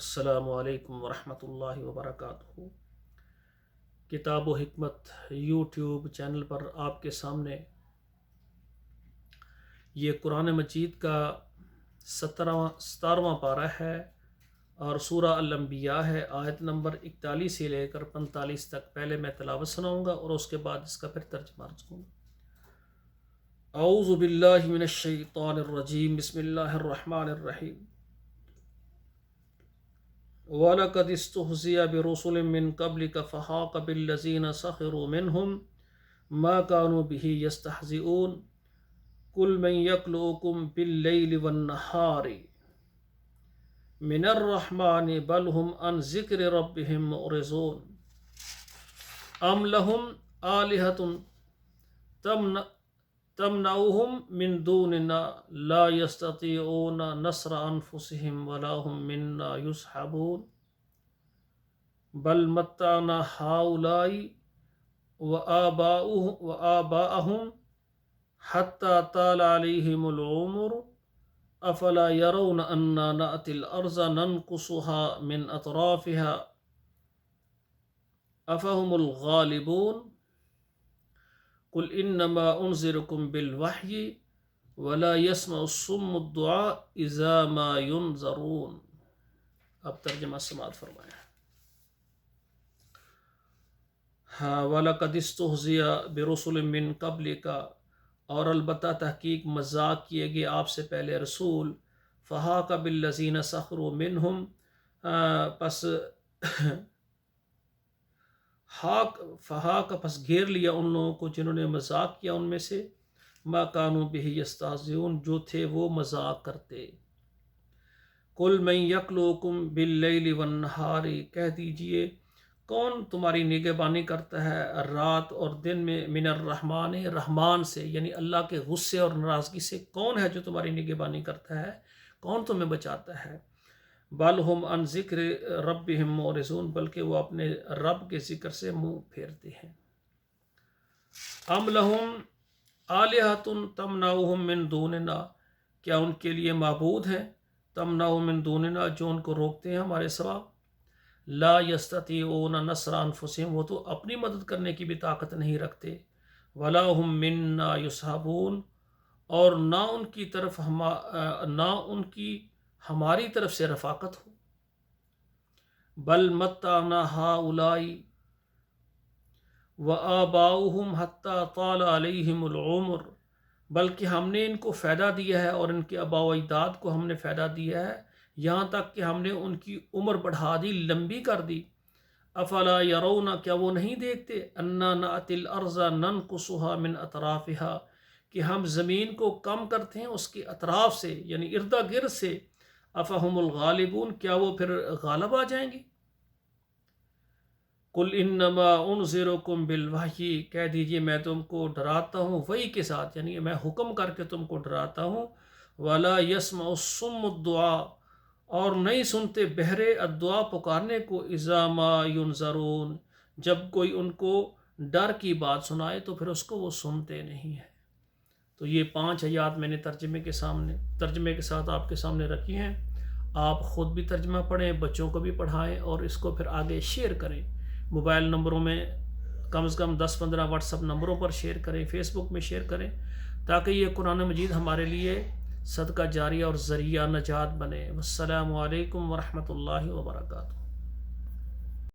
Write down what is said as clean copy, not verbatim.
السلام علیکم ورحمۃ اللہ وبرکاتہ۔ کتاب و حکمت یوٹیوب چینل پر آپ کے سامنے یہ قرآن مجید کا 17واں پارہ ہے اور سورہ الانبیاء ہے، آیت نمبر 41 سے لے کر 45 تک۔ پہلے میں تلاوت سناؤں گا اور اس کے بعد اس کا پھر ترجمہ عرض کروں گا۔ اعوذ باللہ من الشیطان الرجیم، بسم اللہ الرحمن الرحیم۔ وَلَقَدِ اسْتُهْزِئَ بِرُسُلٍ مِّن قَبْلِكَ فَحَاقَ بِالَّذِينَ سَخِرُوا مِنْهُمْ مَا كَانُوا بِهِ يَسْتَهْزِئُونَ قُلْ مَنْ يَكْلُؤُكُمْ بِاللَّيْلِ وَالنَّهَارِ مِنَ الرَّحْمَنِ بَلْ هُمْ عَنْ ذِكْرِ رَبِّهِمْ مُعْرِضُونَ أَمْ لَهُمْ آلِهَةٌ تمنعهم من دوننا لا يستطيعون نصر أنفسهم ولا هم منا يصحبون بل متعنا هؤلاء وآباءهم حتى طال عليهم العمر أفلا يرون أنا نأتي الأرض ننقصها من أطرافها أفهم الغالبون قل انما انذرکم بالوحی ولا يسمع الصم الدعاء اذا ما ينذرون۔ اب ترجمہ سماعت فرمائیں۔ وَلَقَدِ اسْتُهْزِئَ بِرُسُلٍ مِّن قَبْلِكَ، اور البتہ تحقیق مذاق کیے گئے آپ سے پہلے رسول، فَحَاقَ بِالَّذِينَ سَخِرُوا مِنْهُمْ، پس پس گھیر لیا ان لوگوں کو جنہوں نے مذاق کیا ان میں سے، ما کانوا بہ یستہزئون، جو تھے وہ مذاق کرتے۔ قل من یکلؤکم باللیل والنہار، کہہ دیجئے کون تمہاری نگہبانی کرتا ہے رات اور دن میں، من الرحمن، رحمان سے یعنی اللہ کے غصے اور ناراضگی سے، کون ہے جو تمہاری نگہبانی کرتا ہے، کون تمہیں بچاتا ہے؟ بل ہم عن ذکر ربہم معرضون، بلکہ وہ اپنے رب کے ذکر سے منہ پھیرتے ہیں۔ ام لہم آلہۃ تمنعہم من دوننا، کیا ان کے لیے معبود ہیں تمنعہم من دوننا، جو ان کو روکتے ہیں ہمارے سوا؟ لا یستطیعون نصر انفسہم، وہ تو اپنی مدد کرنے کی بھی طاقت نہیں رکھتے۔ ولا ہم منا یصحبون، اور نہ ان کی ہماری طرف سے رفاقت ہو۔ بل متعنا ہؤلاء وآباؤہم حتی طال علیہم العمر، بلکہ ہم نے ان کو فائدہ دیا ہے اور ان کے آباء و اجداد کو ہم نے فائدہ دیا ہے، یہاں تک کہ ہم نے ان کی عمر بڑھا دی، لمبی کر دی۔ افلا یرون، کیا وہ نہیں دیکھتے، انا نأتی الارض ننقصها من اطرافها، کہ ہم زمین کو کم کرتے ہیں اس کے اطراف سے یعنی ارد گرد سے۔ افہم الغالبون، کیا وہ پھر غالب آ جائیں گے؟ قل انما انذرکم بالوحی، کہہ دیجئے میں تم کو ڈراتا ہوں وحی کے ساتھ، یعنی میں حکم کر کے تم کو ڈراتا ہوں۔ ولا يسمع الصم الدعاء، اور نہیں سنتے بہرے الدعاء پکارنے کو، اذا ما ينذرون، جب کوئی ان کو ڈر کی بات سنائے تو پھر اس کو وہ سنتے نہیں ہیں۔ تو یہ 5 آیات میں نے ترجمے کے ساتھ آپ کے سامنے رکھی ہیں۔ آپ خود بھی ترجمہ پڑھیں، بچوں کو بھی پڑھائیں اور اس کو پھر آگے شیئر کریں۔ موبائل نمبروں میں کم از کم 10-15 واٹس اپ نمبروں پر شیئر کریں، فیس بک میں شیئر کریں، تاکہ یہ قرآن مجید ہمارے لیے صدقہ جاریہ اور ذریعہ نجات بنے۔ والسلام علیکم ورحمۃ اللہ وبرکاتہ۔